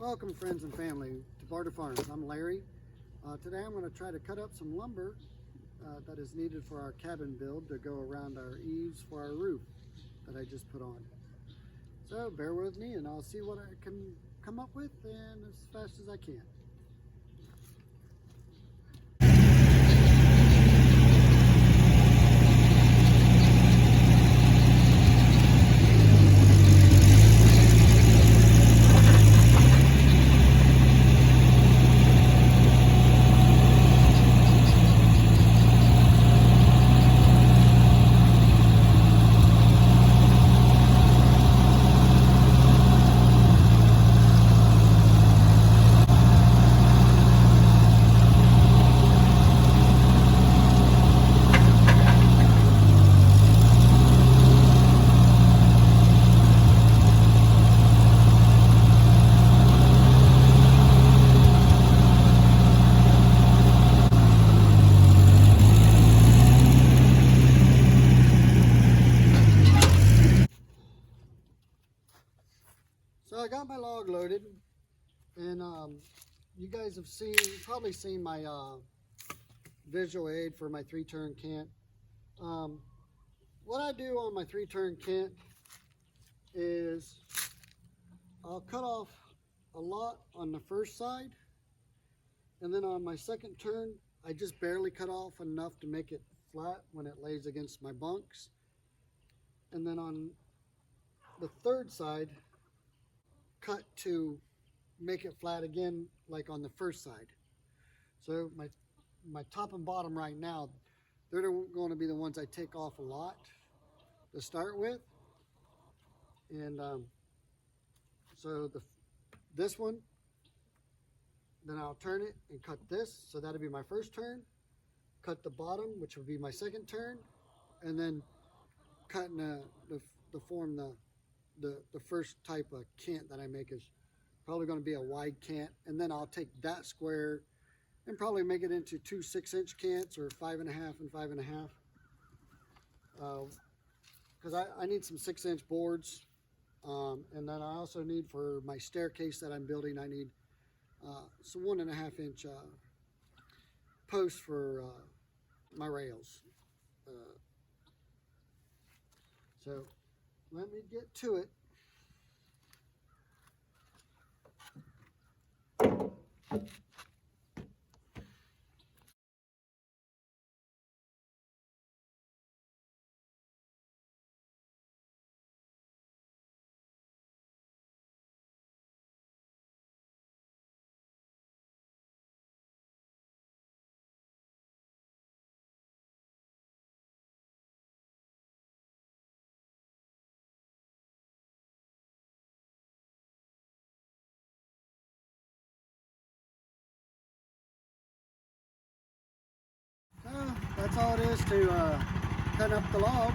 Welcome friends and family to Barter Farms. I'm Larry. Today I'm going to try to cut up some lumber that is needed for our cabin build to go around our eaves for our roof that I just put on. So bear with me and I'll see what I can come up with and as fast as I can. So I got my log loaded, and you guys have probably seen my visual aid for my 3-turn Kant. What I do on my 3-turn Kant is I'll cut off a lot on the first side, and then on my second turn I just barely cut off enough to make it flat when it lays against my bunks, and then on the third side cut to make it flat again like on the first side. So my top and bottom right now, they're going to be the ones I take off a lot to start with. And so this one, then I'll turn it and cut this, so that'll be my first turn. Cut the bottom, which will be my second turn, and then cutting to form the first type of Kant that I make is probably going to be a wide Kant, and then I'll take that square and probably make it into 2 6-inch Kants, or 5.5 and 5.5, because I need some 6-inch boards, and then I also need, for my staircase that I'm building, I need some 1.5-inch posts for my rails. So let me get to it. That's all it is to cut up the log.